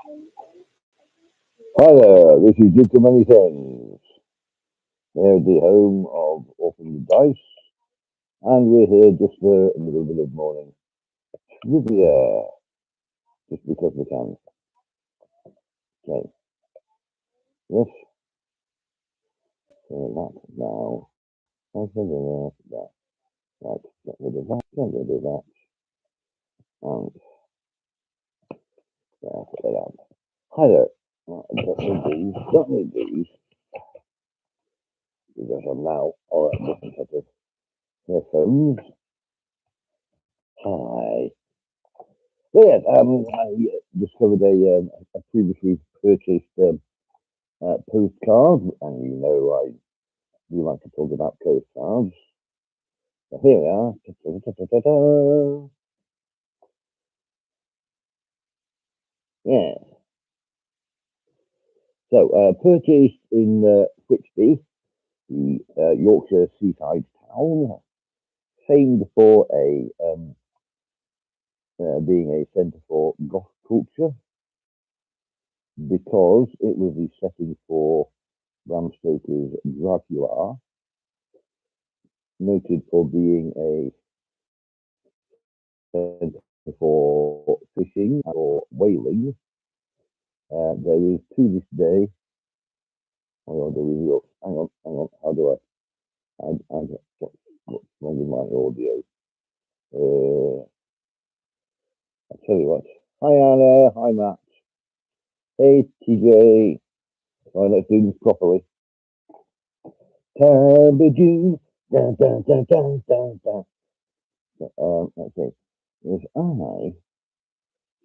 Hi there, this is Due to Many Things. We're the home of Orphan Dice, and we're here just for a little bit of morning trivia, just because we can. Okay, yes, that now. Right, get rid of that, get rid of that, and put that out. Hi there. Don't need these, because I'm now on a different set of headphones. Hi. So yeah, I discovered a previously purchased postcard, and I do like to talk about postcards. So here we are. Ta-ta-ta-ta-ta-ta. Yeah. So purchased in Whitby, the Yorkshire seaside town, famed for being a centre for goth culture, because it was the setting for Bram Stoker's Dracula, noted for being a centre for fishing or whaling. There is to this day. Oh, there we go. Hang on. How do what's wrong with my audio? I'll tell you what. Hi Anna. Hi Matt. Hey TJ. Right, let's do this properly. June. Dun, dun, dun, dun, dun, dun. Let's see. If I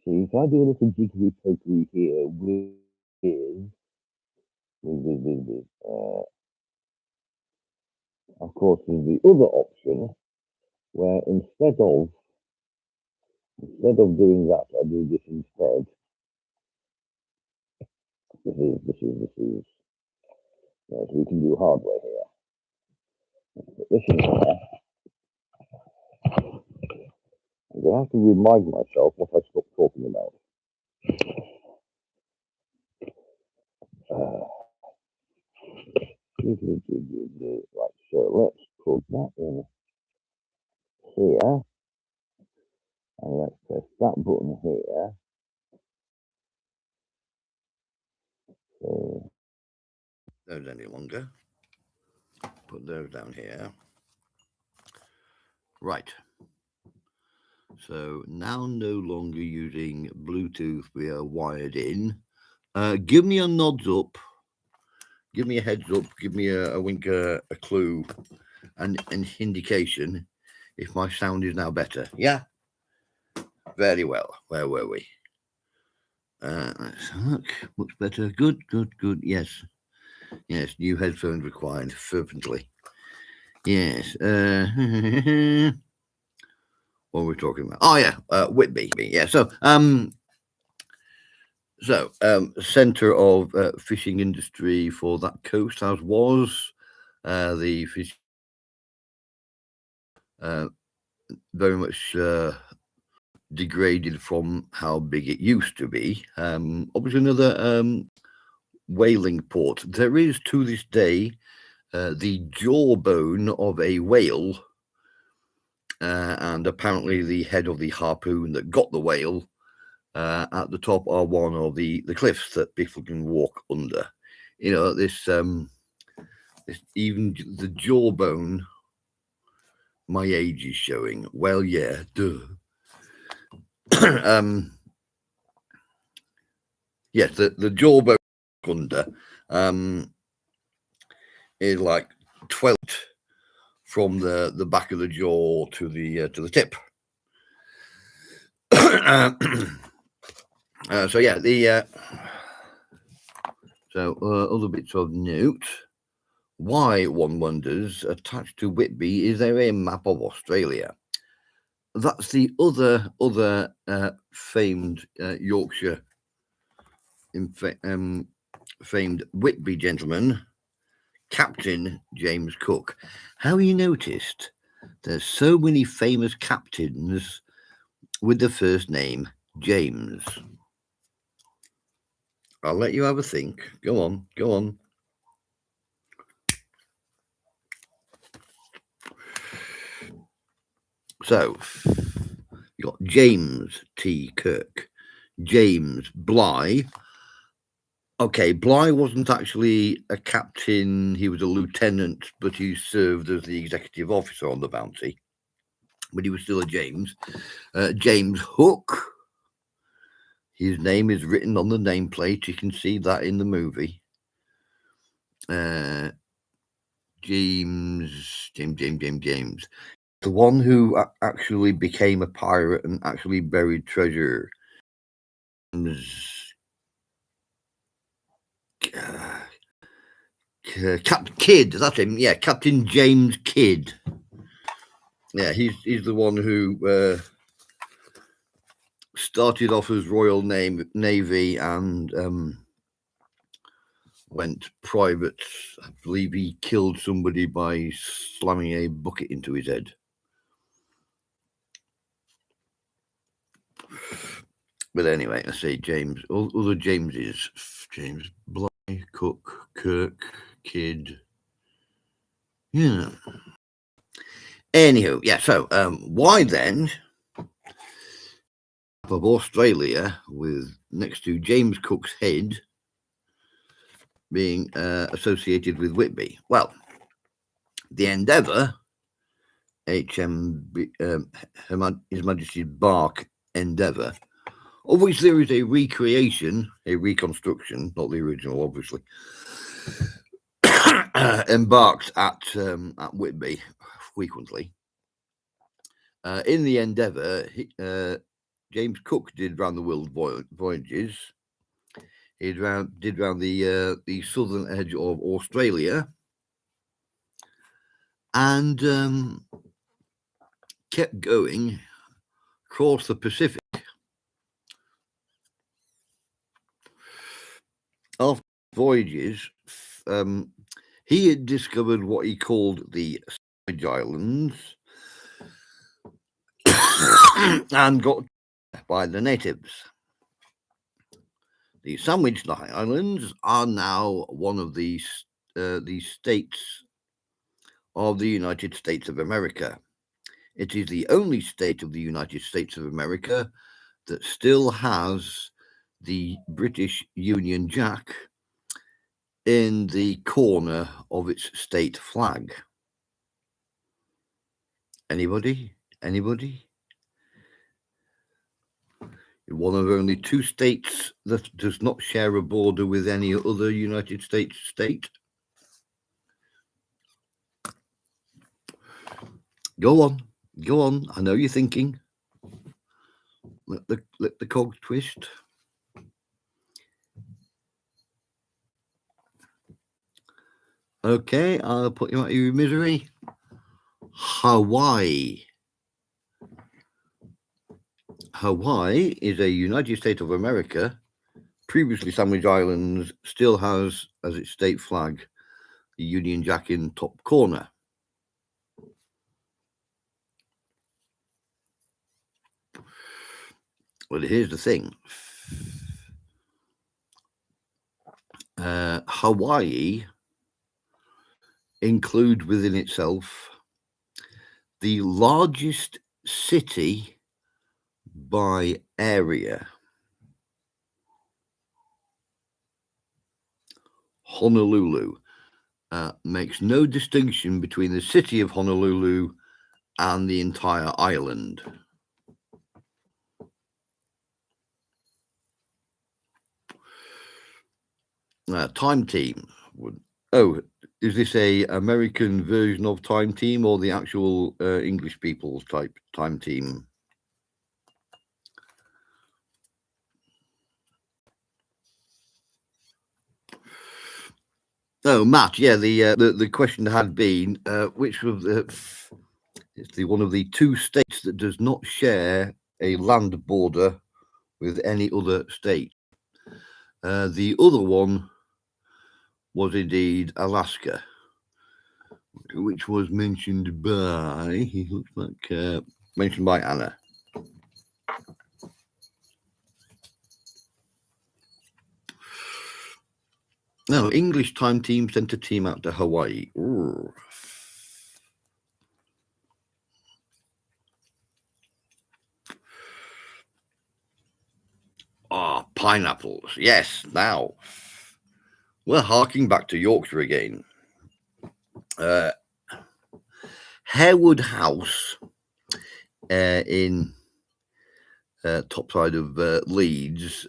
see, if I do a little jiggery pokery here of course, there's the other option where instead of doing that, I do this instead. This is. Yes, we can do hardware here. Let's put this in here. I'm gonna have to remind myself what I stopped talking about. Right, so let's put that in here, and let's press that button here. So those any longer. Put those down here. Right. So now no longer using Bluetooth, we are wired in. Give me a nods up. Give me a heads up. Give me a wink, a clue, and an indication if my sound is now better. Yeah? Very well. Where were we? Let's look. Much better. Good. Yes. New headphones required fervently. Yes. What were we talking about? Oh yeah, Whitby. Yeah. So center of fishing industry for that coast, as was the fish. Very much degraded from how big it used to be. Obviously, another whaling port. There is to this day the jawbone of a whale, and apparently the head of the harpoon that got the whale at the top are one of the cliffs that people can walk under. This even the jawbone. My age is showing. Well, yeah, duh. Yes, the jawbone under is like 12 from the back of the jaw to the tip. So yeah, other bits of note. Why, one wonders, attached to Whitby is there a map of Australia? That's the other famed Yorkshire famed Whitby gentleman, Captain James Cook. How you noticed there's so many famous captains with the first name James? I'll let you have a think. Go on, go on. So, you got James T. Kirk, James Bligh. Okay, Bligh wasn't actually a captain, he was a lieutenant, but he served as the executive officer on the Bounty. But he was still a James. James Hook. His name is written on the nameplate. You can see that in the movie. James. The one who actually became a pirate and actually buried treasure. Captain Kidd, that's him. Yeah, Captain James Kidd. Yeah, he's the one who started off as Royal Navy and went private. I believe he killed somebody by slamming a bucket into his head. But anyway, I say James. Other Jameses: James Bligh, Cook, Kirk, Kidd. Yeah. Anywho, yeah. So, why then of Australia with next to James Cook's head being associated with Whitby? Well, the Endeavour, His Majesty's Bark Endeavour, of which there is a recreation, a reconstruction, not the original, obviously, embarked at Whitby frequently. In the Endeavour, James Cook did round the world voyages. He did round the southern edge of Australia, and kept going across the Pacific. After voyages, he had discovered what he called the Sandwich Islands and got by the natives. The Sandwich Islands are now one of the states of the United States of America. It is the only state of the United States of America that still has the British Union Jack in the corner of its state flag. Anybody? One of only two states that does not share a border with any other United States state. Go on. I know you're thinking. Let the cogs twist. Okay, I'll put you out of your misery. Hawaii. Hawaii is a United States of America. Previously, Sandwich Islands still has as its state flag the Union Jack in top corner. Well, here's the thing. Hawaii includes within itself the largest city by area. Honolulu makes no distinction between the city of Honolulu and the entire island. Time Team. Is this a American version of Time Team or the actual English people's type Time Team? Oh, Matt, yeah, the question had been which of it's one of the two states that does not share a land border with any other state. The other one was indeed Alaska, which was mentioned by, he looks like, mentioned by Anna. No, English time team sent a team out to Hawaii. Ooh. Ah, pineapples. Yes, now we're harking back to Yorkshire again. Harewood House in top side of Leeds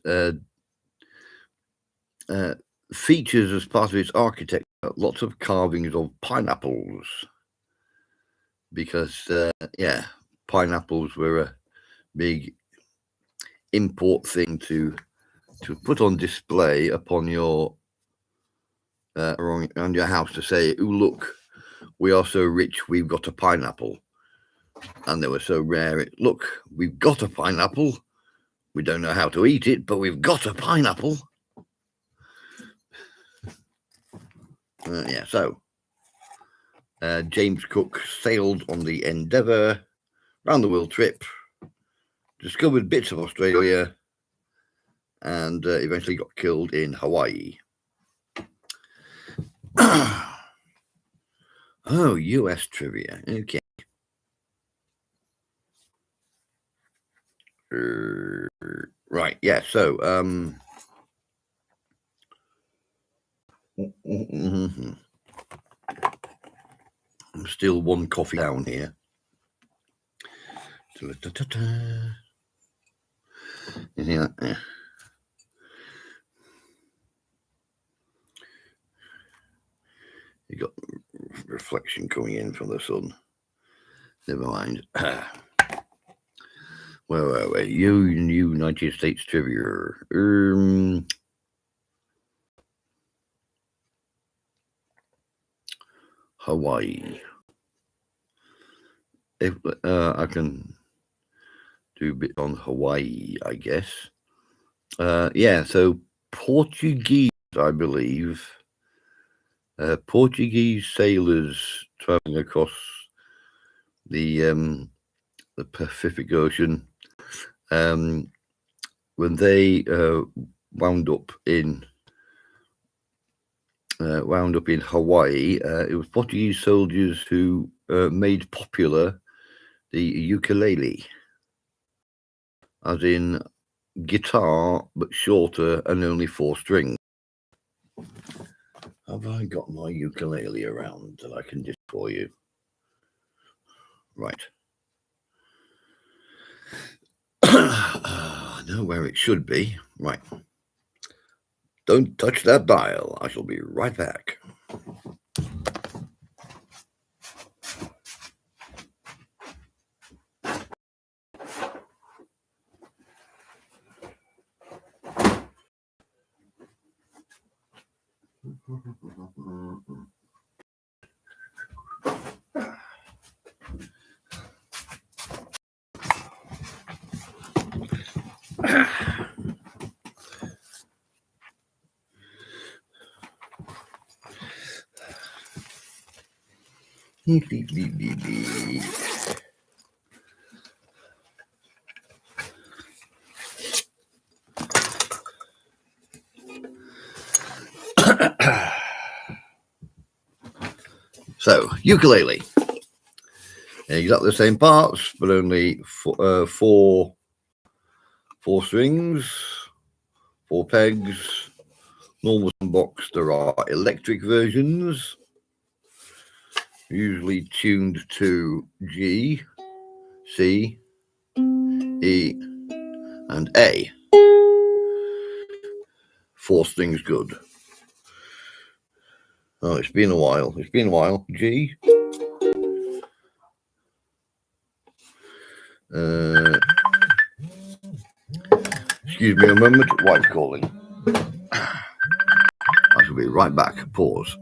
features as part of its architecture lots of carvings of pineapples because pineapples were a big import thing to put on display upon your on your house to say, "Oh, look, we are so rich, we've got a pineapple." And they were so rare. Look, we've got a pineapple. We don't know how to eat it, but we've got a pineapple. So James Cook sailed on the Endeavour, round the world trip, discovered bits of Australia, and eventually got killed in Hawaii. Oh, US trivia. Okay. Right, yeah, so I'm still one coffee down here. Yeah. You got reflection coming in from the sun. Never mind. Where were we? United States trivia. Hawaii. If I can do a bit on Hawaii, I guess. So Portuguese, I believe. Portuguese sailors traveling across the Pacific Ocean, when they wound up in Hawaii, it was Portuguese soldiers who made popular the ukulele, as in guitar but shorter and only 4 strings. Have I got my ukulele around that I can just for you? Right. I know where it should be. Right. Don't touch that dial. I shall be right back. So, ukulele. Exactly the same parts, but only four strings, 4 pegs, normal box. There are electric versions, usually tuned to G, C, E, and A. 4 strings good. Oh, it's been a while. G. Excuse me a moment. Wife calling. I shall be right back. Pause.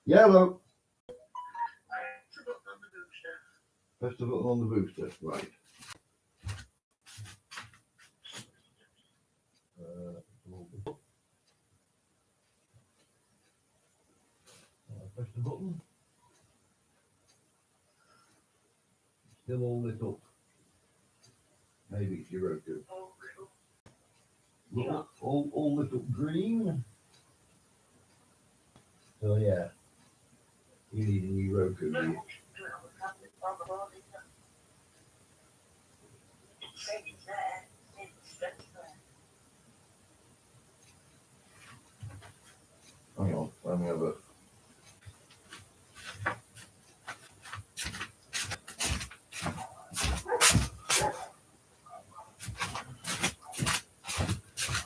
Yellow. Press the button on the booster. Right. Press the button. Still all lit up. Maybe it's your Roku. Look, all lit up green. So yeah, you need a new Roku. Do you? Hang on, let me have a.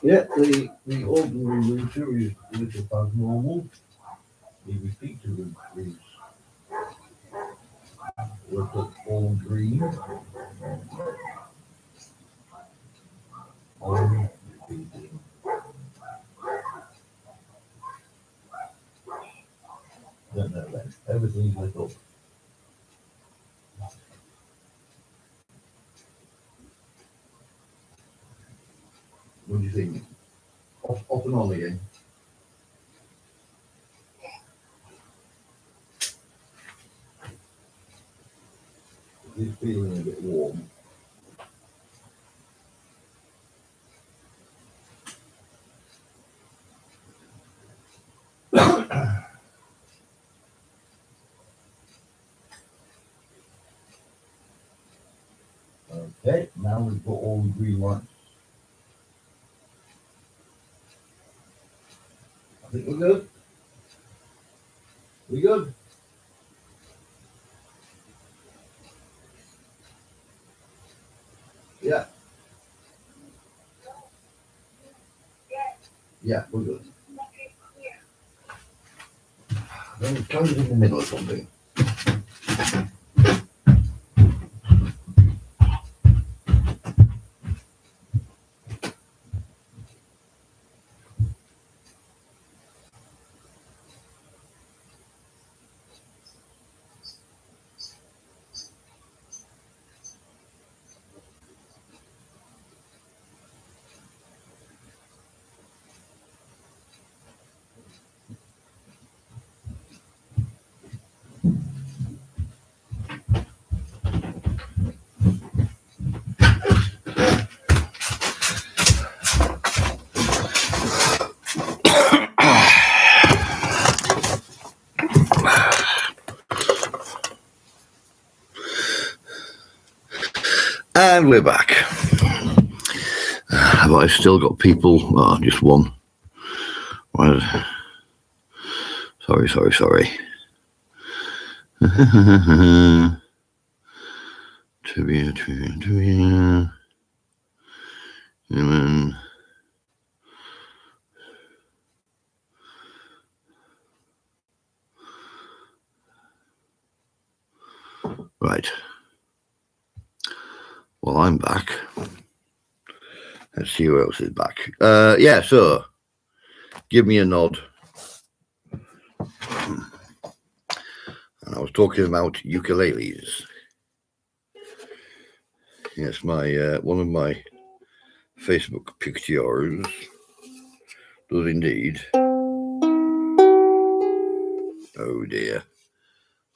Yeah, the ordinary router is lit up as normal. The repeater router is lit up all green. On repeating. Don't know then. Everything's lit up. What do you think? Off and on again. It's feeling a bit warm. Okay, now we've got all the green lights. I think we're good. We good? Yeah. Yeah, we're good. Then it comes in the middle of something. And we're back. Have I still got people? Oh, just one. Sorry. Trivia. Right. Well, I'm back. Let's see who else is back. Yeah, so give me a nod. And I was talking about ukuleles. Yes, my one of my Facebook pictures does indeed. Oh dear,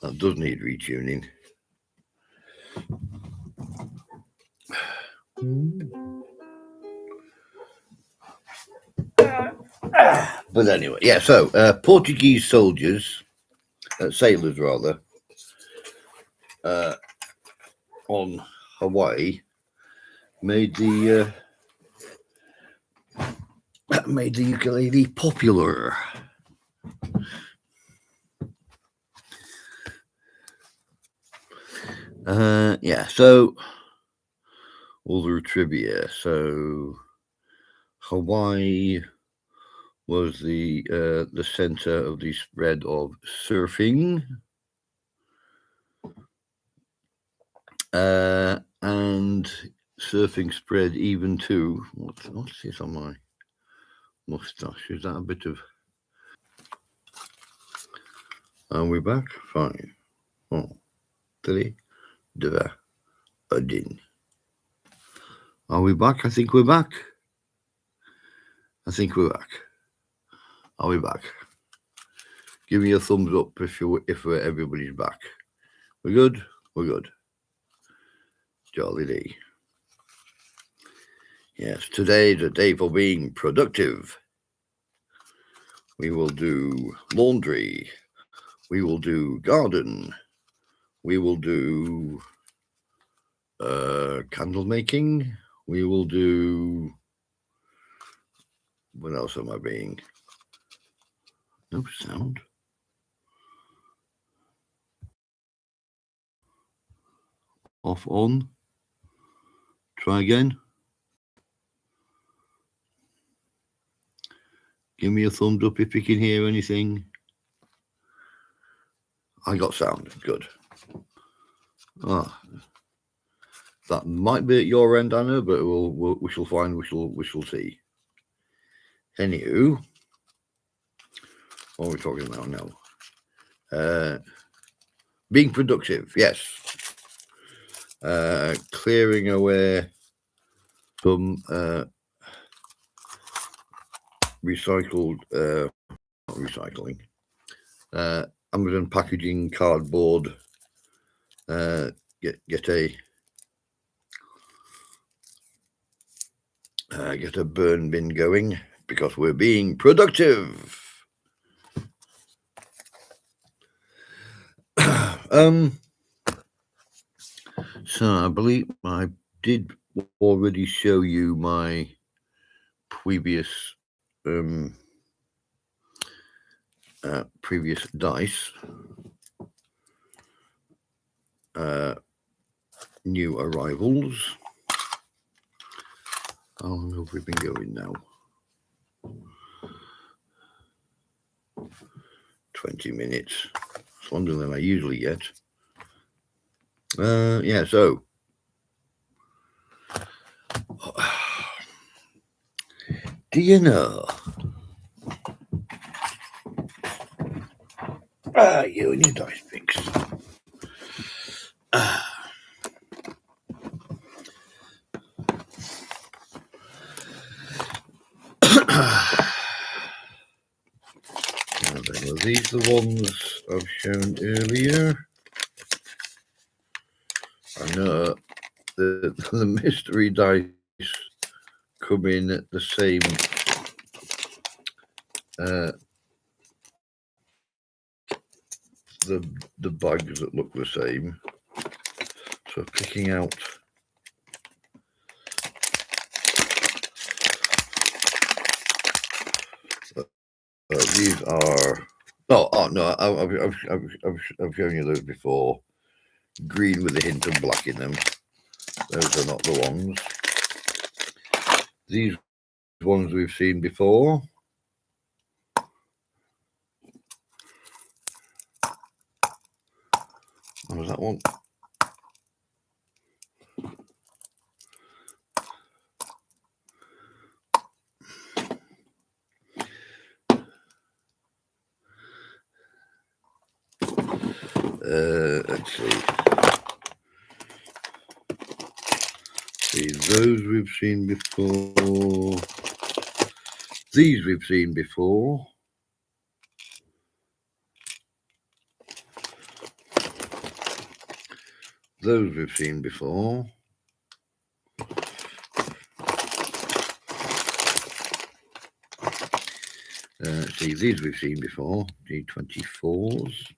that does need retuning. But anyway, yeah, so Portuguese soldiers, sailors rather, on Hawaii made the ukulele popular. Yeah, so other trivia. So Hawaii was the center of the spread of surfing, and surfing spread even to what's this on my mustache? Is that a bit of? Are we back? Fine. Oh, 3, 2, 1. Are we back? I think we're back. Are we back? Give me a thumbs up if everybody's back. We're good. Jolly D. Yes, today is a day for being productive. We will do laundry. We will do garden. We will do candle making. We will do... What else am I being? No sound. Off, on. Try again. Give me a thumbs up if you can hear anything. I got sound. Good. Ah, that might be at your end, Anna, but we shall find. We shall see. Anywho, what are we talking about now? Being productive. Yes. Clearing away some recycled, not recycling, Amazon packaging, cardboard. Get a burn bin going because we're being productive. So I believe I did already show you my previous dice, new arrivals. How long have we been going now? 20 minutes. It's longer than I usually get. Yeah, so do you know? You and your dice picks. Were these the ones I've shown earlier? I know the mystery dice come in at the same the bags that look the same. So picking out these are no, I've shown you those before. Green with a hint of black in them. Those are not the ones. These ones we've seen before. What was that one? Let's see. Those we've seen before. These we've seen before. Those we've seen before. See, these we've seen before. D24s.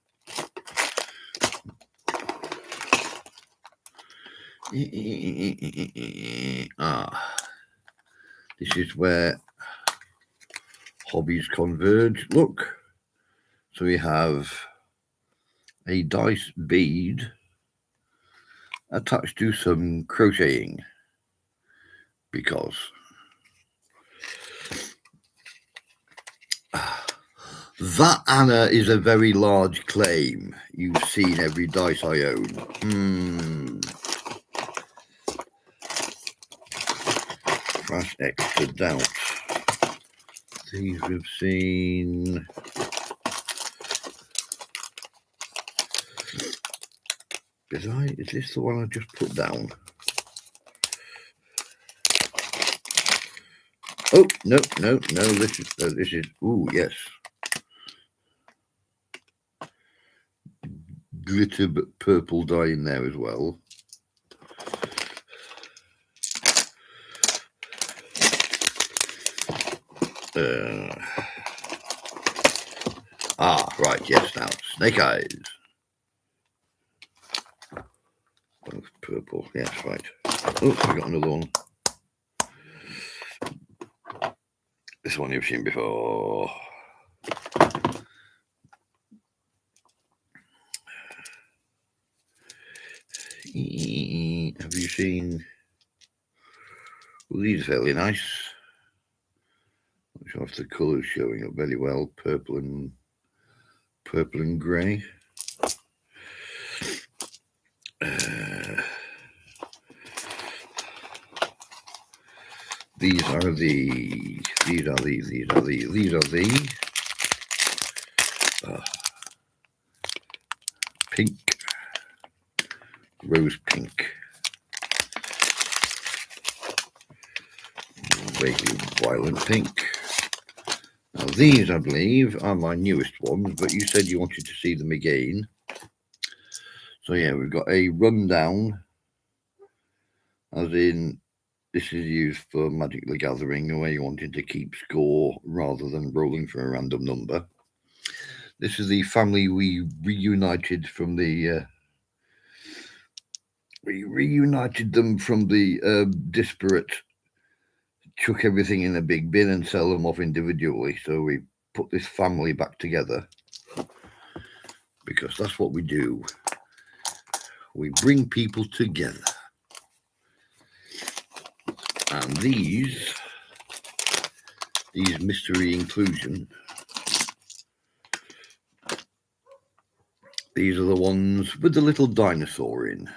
This is where hobbies converge. Look, so we have a dice bead attached to some crocheting, because that, Anna, is a very large claim. You've seen every dice I own. Crash extra doubt. These we've seen. Is this the one I just put down? Oh, no. This is. Ooh, yes. Glitter but purple dye in there as well. Right, yes, now, snake eyes. Both purple, yes, right. Oh, I got another one. This one you've seen before. Have you seen? Well, these are fairly nice. I'm not sure if the colour's showing up very well. Purple and grey. These are the pink, rose pink, vaguely violet pink. Now these, I believe, are my newest ones, but you said you wanted to see them again. So yeah, we've got a rundown, as in this is used for Magic the Gathering, where you wanted to keep score rather than rolling for a random number. This is the family we reunited from the disparate, chuck everything in a big bin and sell them off individually. So we put this family back together because that's what we do. We bring people together. And these mystery inclusion, these are the ones with the little dinosaur in.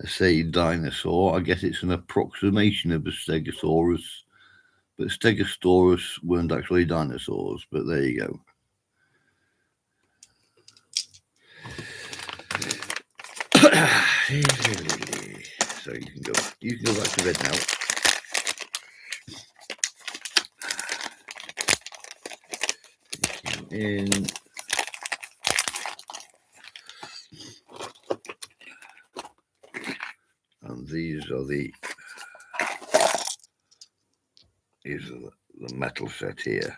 I say dinosaur, I guess it's an approximation of a stegosaurus, but stegosaurus weren't actually dinosaurs, but there you go. So you can go back to bed now. In and these are the metal set here,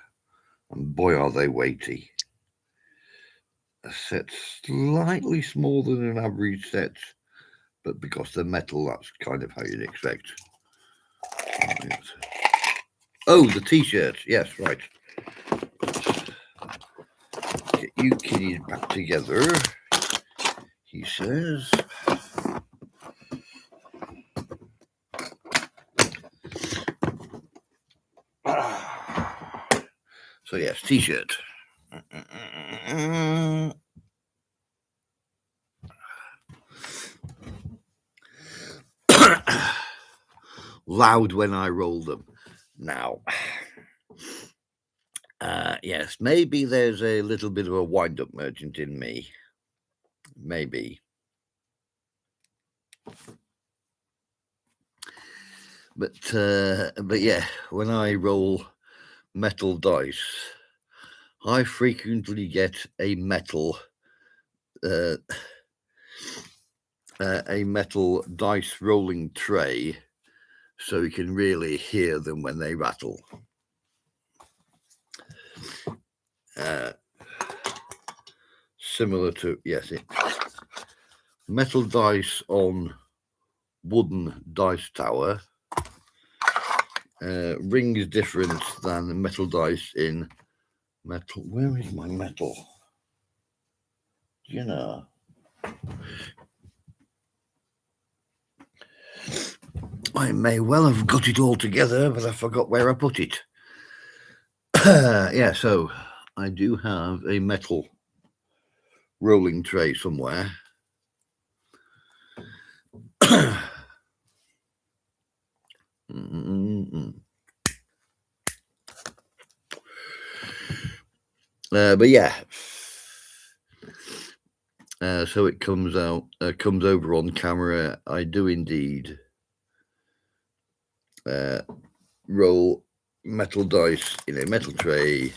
and boy are they weighty. A set slightly smaller than an average set, but because they're metal, that's kind of how you'd expect. Oh, the t-shirt, yes, right. Get you kiddies back together, he says. So yes, t-shirt. Loud when I roll them. Now, yes, maybe there's a little bit of a wind-up merchant in me. Maybe. But yeah, when I roll metal dice, I frequently get a metal dice rolling tray, so you can really hear them when they rattle. Similar to, yes, metal dice on wooden dice tower. Ring is different than the metal dice in metal. Where is my metal? You know. I may well have got it all together, but I forgot where I put it. Yeah, so I do have a metal rolling tray somewhere. But yeah, so it comes over on camera. I do indeed roll metal dice in a metal tray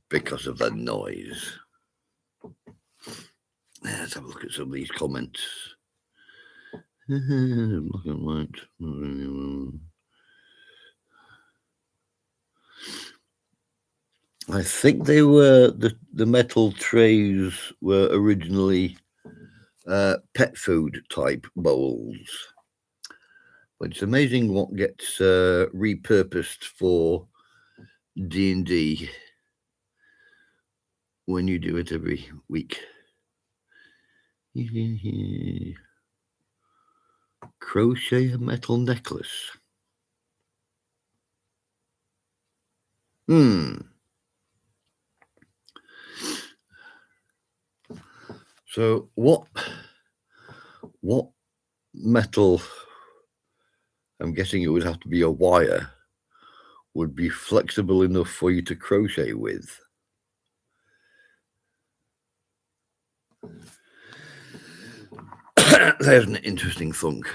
because of the noise. Let's have a look at some of these comments. Black and white. I think they were the metal trays were originally pet food type bowls, but it's amazing what gets repurposed for D&D when you do it every week. Crochet a metal necklace. So what metal, I'm guessing it would have to be a wire, would be flexible enough for you to crochet with? There's an interesting thunk.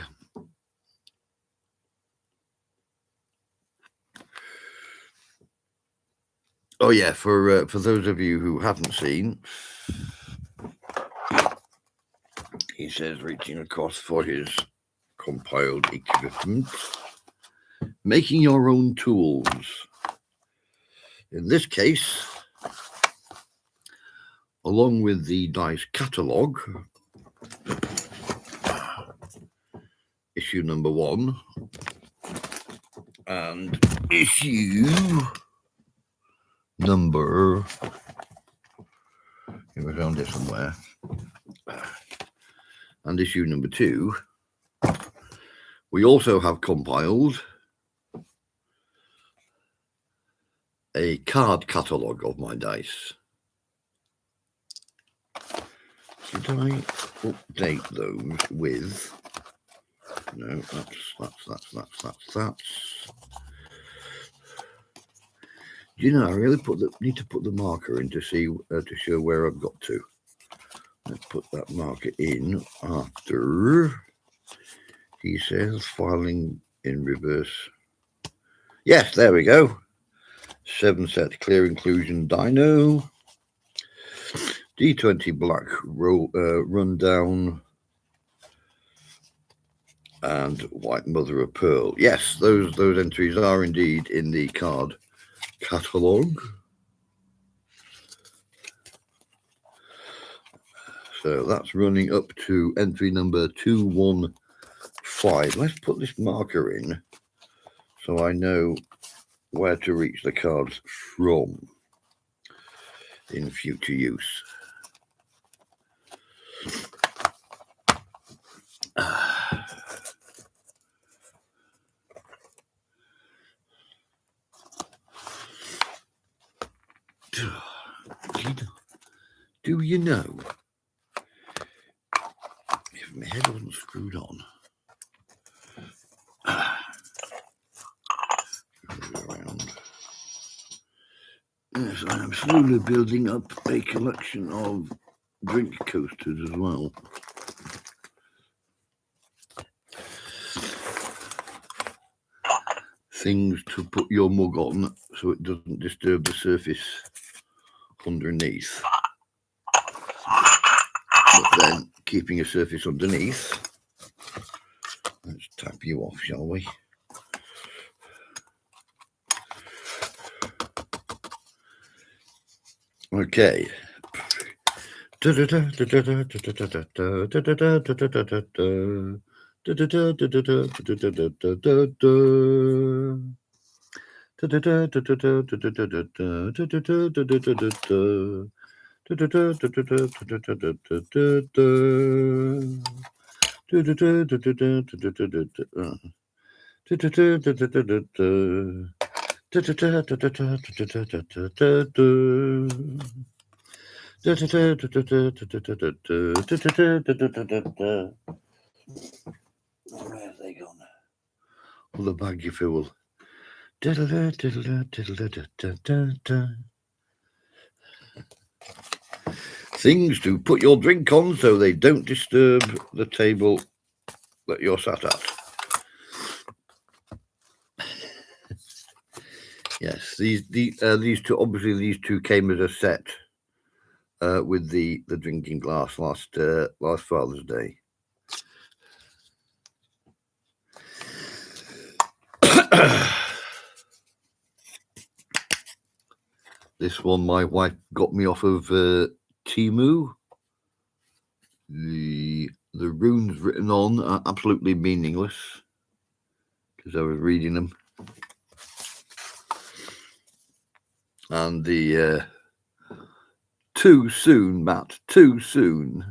Oh yeah, for those of you who haven't seen, he says reaching across for his compiled equipment, making your own tools. In this case, along with the dice catalogue, issue number 1, and issue number, it was around here somewhere, and issue number 2, we also have compiled a card catalogue of my dice. Did I update those with? No, that's. Do you know, I really need to put the marker in to see to show where I've got to. Let's put that marker in after he says filing in reverse. Yes, there we go. 7 set clear inclusion dino. D20 black roll rundown. And white mother of pearl. Yes, those entries are indeed in the card catalogue. So that's running up to entry number 215. Let's put this marker in so I know where to reach the cards from in future use. Do you know if my head wasn't screwed on? Around. Yes, I am slowly building up a collection of drink coasters as well. Things to put your mug on so it doesn't disturb the surface underneath. But then, keeping a surface underneath, let's tap you off, shall we? Okay. Where have they gone? Well, the bag you fool. Things to put your drink on so they don't disturb the table that you're sat at. Yes, these two, obviously these two came as a set with the drinking glass last Father's Day. This one my wife got me off of Temu. The runes written on are absolutely meaningless because I was reading them, and the too soon, Matt, too soon.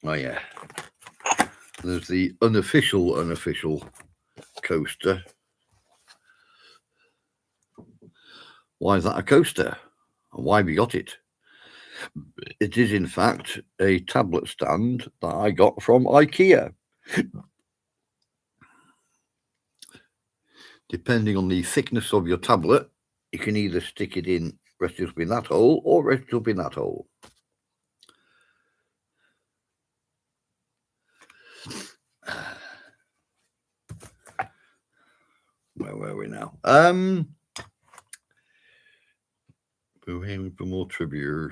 Oh yeah, there's the unofficial coaster. Why is that a coaster? And why have you got it? It is in fact a tablet stand that I got from IKEA. Depending on the thickness of your tablet, you can either stick it in, rest it up in that hole, or rest it up in that hole. Where were we now? We're aiming for more trivia.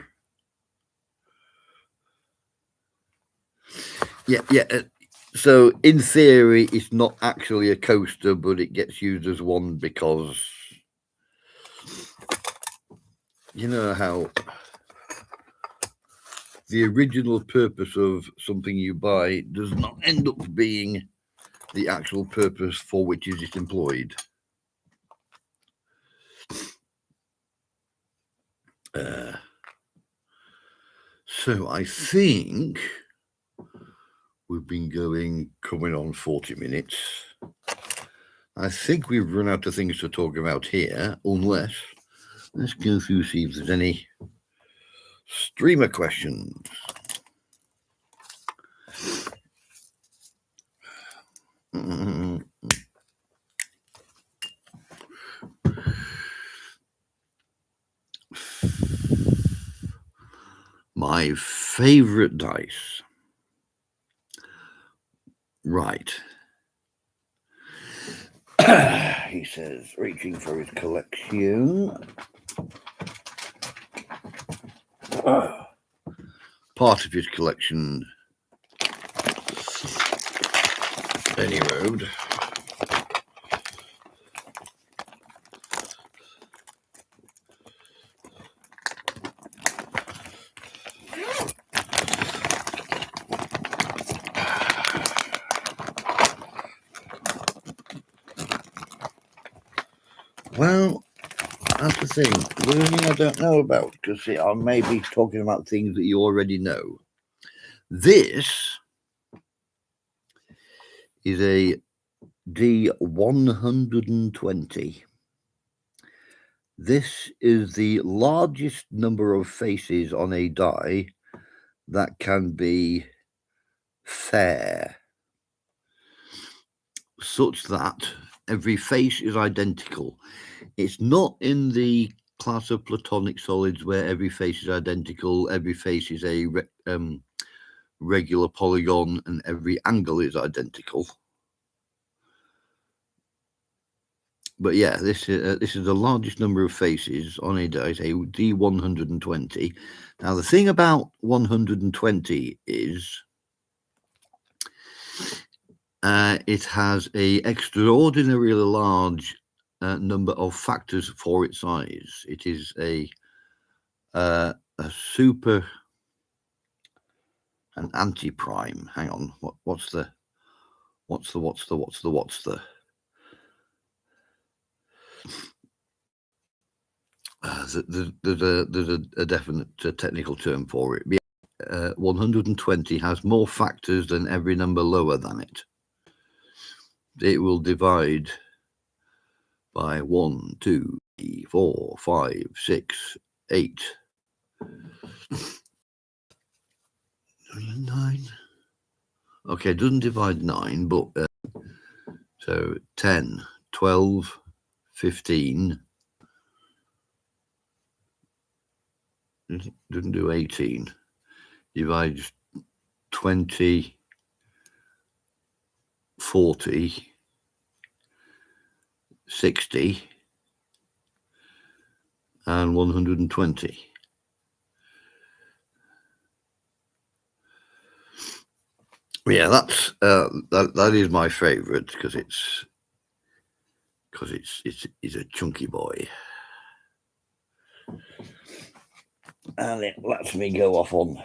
Yeah. So in theory, it's not actually a coaster, but it gets used as one because you know how the original purpose of something you buy does not end up being the actual purpose for which is it employed. So I think we've been coming on 40 minutes. I think we've run out of things to talk about here, unless let's go through, see if there's any streamer questions. My favorite dice. Right. He says, reaching for his collection. Part of his collection. Any road. Well, that's the thing. Learning I don't know about, because I may be talking about things that you already know. This is a D120. This is the largest number of faces on a die that can be fair, such that every face is identical. It's not in the class of platonic solids where every face is identical, every face is a regular polygon, and every angle is identical. But yeah, this is the largest number of faces on a die, a D120. Now, the thing about 120 is it has a extraordinarily large number of factors for its size. It is a super, an anti-prime. Hang on, what's the? There's a definite technical term for it. 120 has more factors than every number lower than it. It will divide by 1, 2, 3, 4, 5, 6, 8, 9. Okay, it doesn't divide 9, but so 10, 12, 15. Doesn't do 18. Divides 20, 40, 60, and 120. Yeah, that's that is my favourite because it's a chunky boy, and it lets me go off on.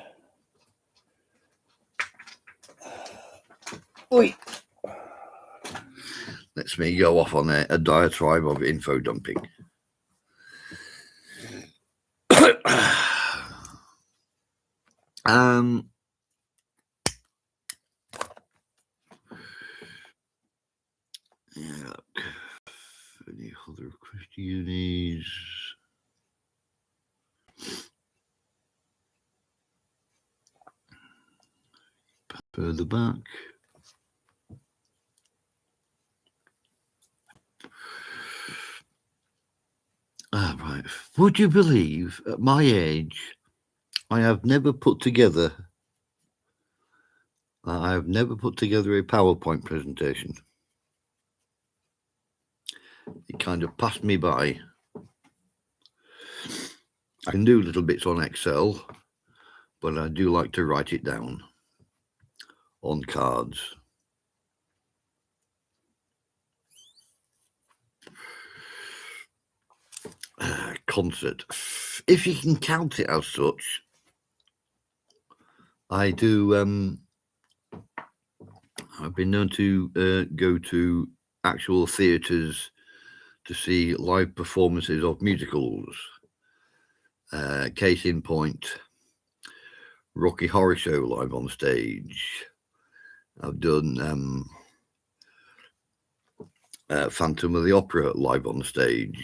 Oi. Lets me go off on a diatribe of info dumping. Yeah, any other questions? Further back. Right. Would you believe at my age, I have never put together a PowerPoint presentation. It kind of passed me by. I can do little bits on Excel, but I do like to write it down on cards. Concert, if you can count it as such. I do. I've been known to go to actual theatres to see live performances of musicals. Case in point, Rocky Horror Show live on stage. I've done Phantom of the Opera live on stage.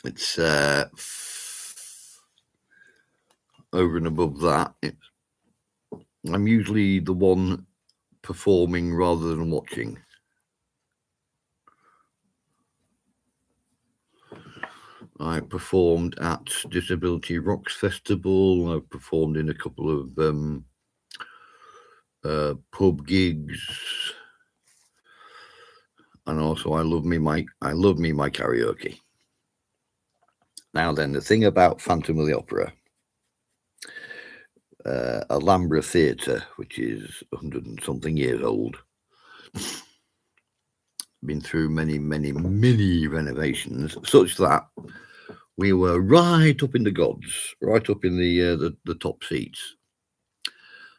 It's over and above that. I'm usually the one performing rather than watching. I performed at Disability Rocks Festival. I've performed in a couple of pub gigs, and also I love me my karaoke. Now then, the thing about Phantom of the Opera, Alhambra Theatre, which is 100 and something years old, been through many renovations, such that we were right up in the gods, right up in the top seats.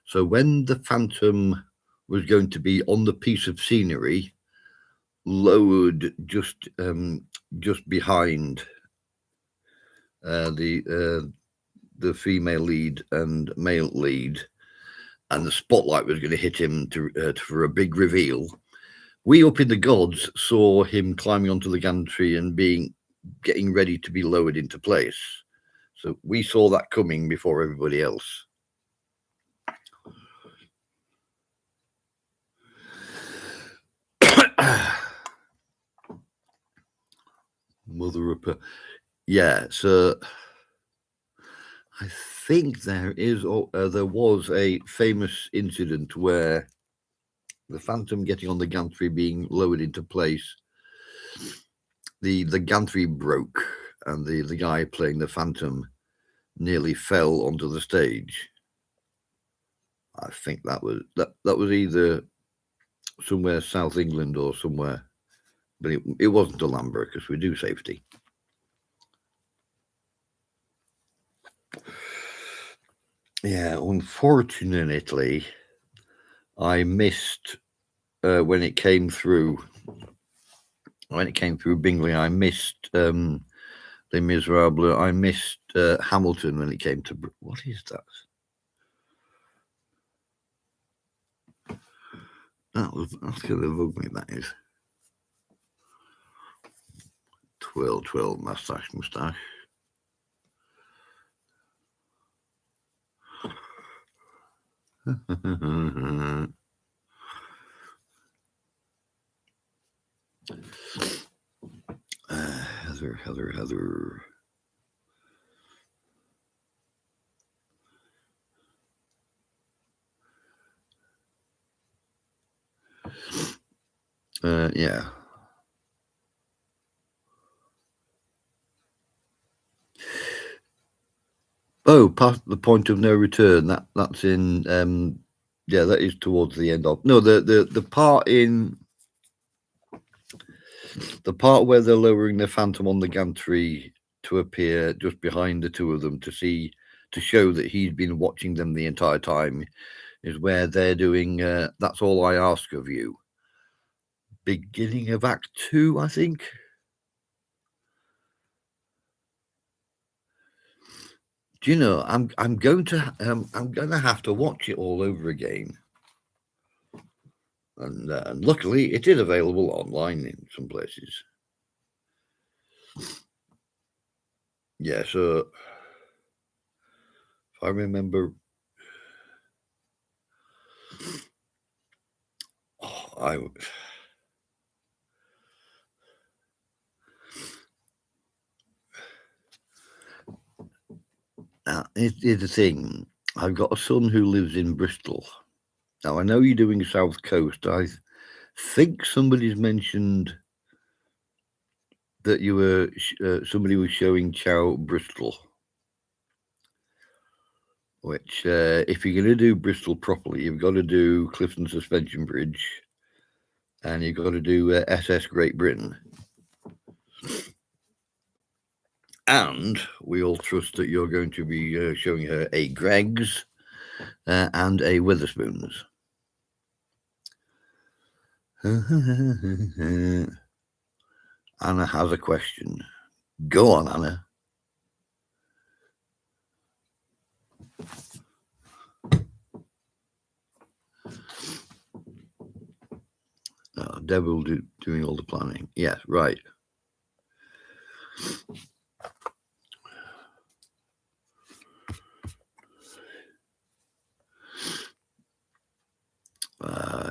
So when the Phantom was going to be on the piece of scenery, lowered just behind the female lead and male lead, and the spotlight was going to hit him for a big reveal, we up in the gods saw him climbing onto the gantry and getting ready to be lowered into place. So we saw that coming before everybody else. Mother of yeah, so I think there was a famous incident where the Phantom getting on the gantry being lowered into place, the gantry broke and the guy playing the Phantom nearly fell onto the stage. I think that was either somewhere South England or somewhere, but it wasn't Alhambra because we do safety. Yeah, unfortunately, I missed when it came through. When it came through Bingley, I missed Les Miserables. I missed Hamilton when it came to. What is that? That's going to bug me. That is 12 mustache. Heather. Yeah. Oh, past the point of no return. That's in. Yeah, that is towards the end of. No, the part in the part where they're lowering the Phantom on the gantry to appear just behind the two of them to show that he's been watching them the entire time is where they're doing. That's all I ask of you. Beginning of Act 2, I think. Do you know? I'm going to have to watch it all over again. And luckily, it is available online in some places. Yeah, so if I remember, here's the thing. I've got a son who lives in Bristol. Now, I know you're doing South Coast. I think somebody's mentioned that you were somebody was showing Chow Bristol, which if you're going to do Bristol properly, you've got to do Clifton Suspension Bridge, and you've got to do SS Great Britain. And we all trust that you're going to be showing her a Greggs and a Witherspoons. Anna has a question. Go on, Anna. Deb will doing all the planning. Yes, right.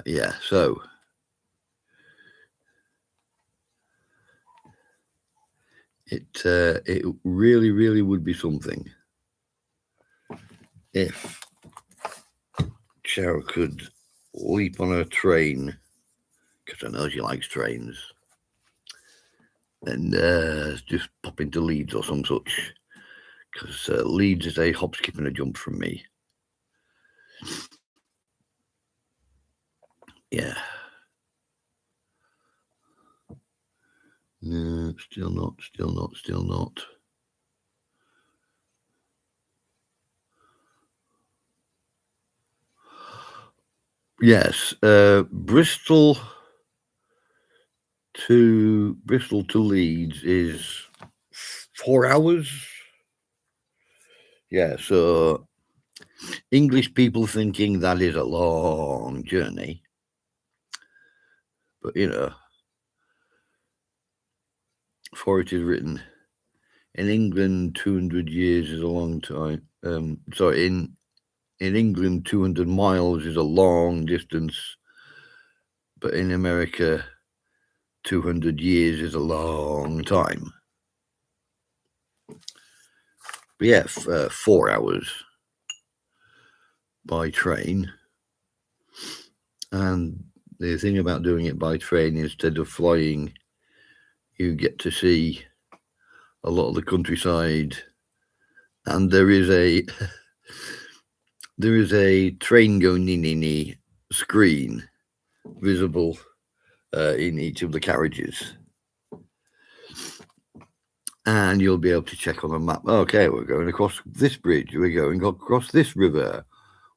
Yeah, so it really, really would be something if Cheryl could leap on a train, because I know she likes trains, and just pop into Leeds or some such, because Leeds is a hop, skip, and a jump from me. Yeah. No, still not. Yes, Bristol to Leeds is 4 hours. Yeah, so English people thinking that is a long journey, but for it is written, in England 200 years is a long time. Sorry, in England 200 miles is a long distance, but in America 200 years is a long time. But yeah, 4 hours by train. And the thing about doing it by train, instead of flying, you get to see a lot of the countryside. And there is a train going in a screen visible in each of the carriages. And you'll be able to check on a map. Okay, we're going across this bridge. We're going across this river.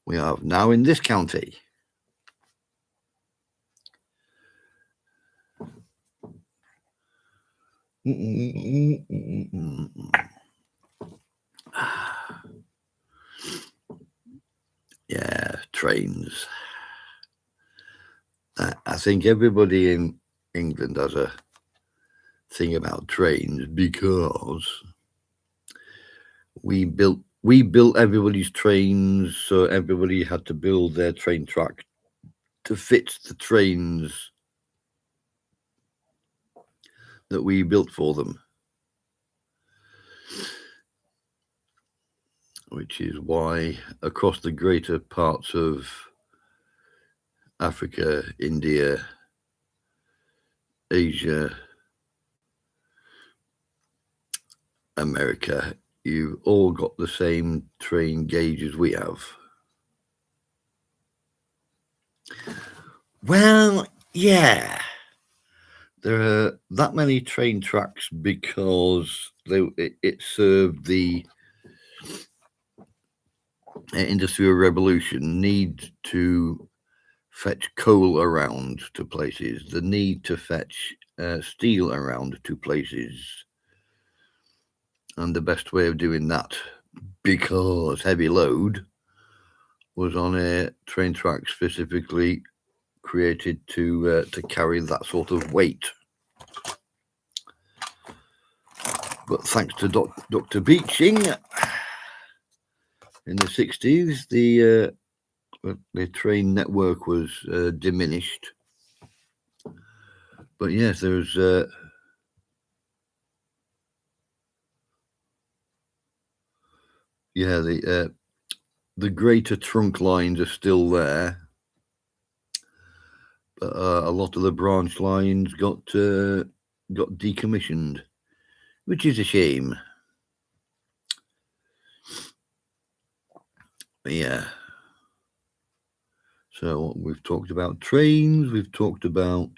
We are now in this county. Yeah, trains. I think everybody in England has a thing about trains because we built everybody's trains, so everybody had to build their train track to fit the trains that we built for them, which is why across the greater parts of Africa, India, Asia, America, you've all got the same train gauge as we have. Well, yeah. There are that many train tracks because it served the Industrial Revolution need to fetch coal around to places, the need to fetch steel around to places. And the best way of doing that, because heavy load was on a train track specifically created to carry that sort of weight. But thanks to Dr. Beeching in the 60s, the train network was diminished. But yes, there's the greater trunk lines are still there, but a lot of the branch lines got decommissioned, which is a shame. But yeah. So we've talked about trains, we've talked about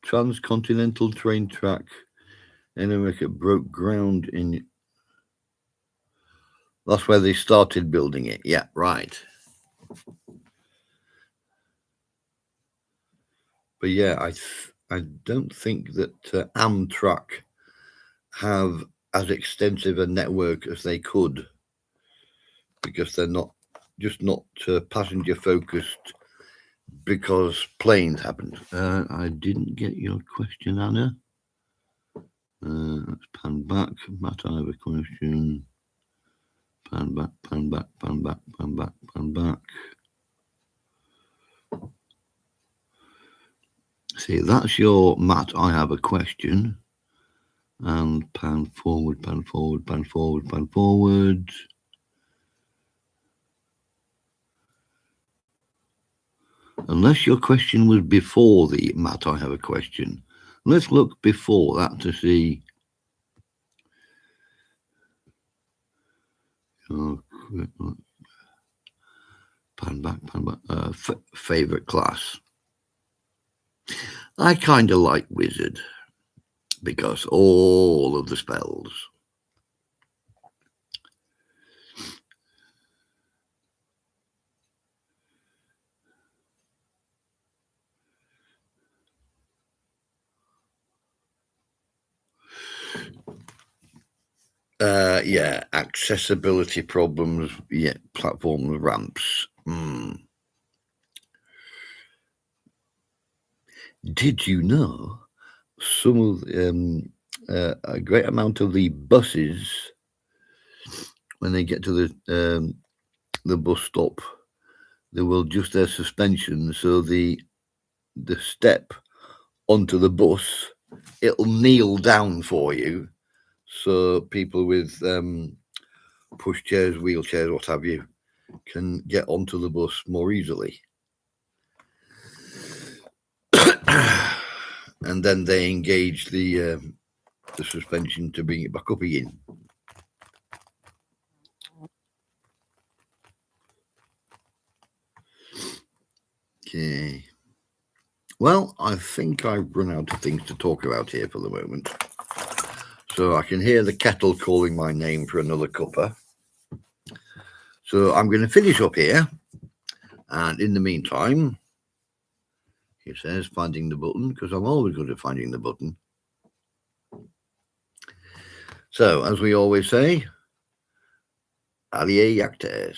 transcontinental train track in America broke ground in. That's where they started building it. Yeah, right. But yeah, I don't think that Amtrak have as extensive a network as they could, because they're not passenger focused, because planes happened. I didn't get your question, Anna. Let's pan back. Matt, I have a question. Pan back, pan back, pan back, pan back, pan back. See, that's your Matt, I have a question. And pan forward, pan forward, pan forward, pan forward. Unless your question was before the Matt, I have a question. Let's look before that to see. Pan back, favorite class. I kind of like Wizard because all of the spells. Yeah, accessibility problems. Yeah, platform ramps. Did you know some of a great amount of the buses, when they get to the bus stop, they will adjust their suspension so the step onto the bus, it'll kneel down for you, so people with push chairs, wheelchairs, what have you, can get onto the bus more easily. And then they engage the suspension to bring it back up again. Okay. Well, I think I've run out of things to talk about here for the moment. So I can hear the kettle calling my name for another cuppa. So I'm going to finish up here. And in the meantime, it says finding the button, because I'm always good at finding the button. So, as we always say, iykyk.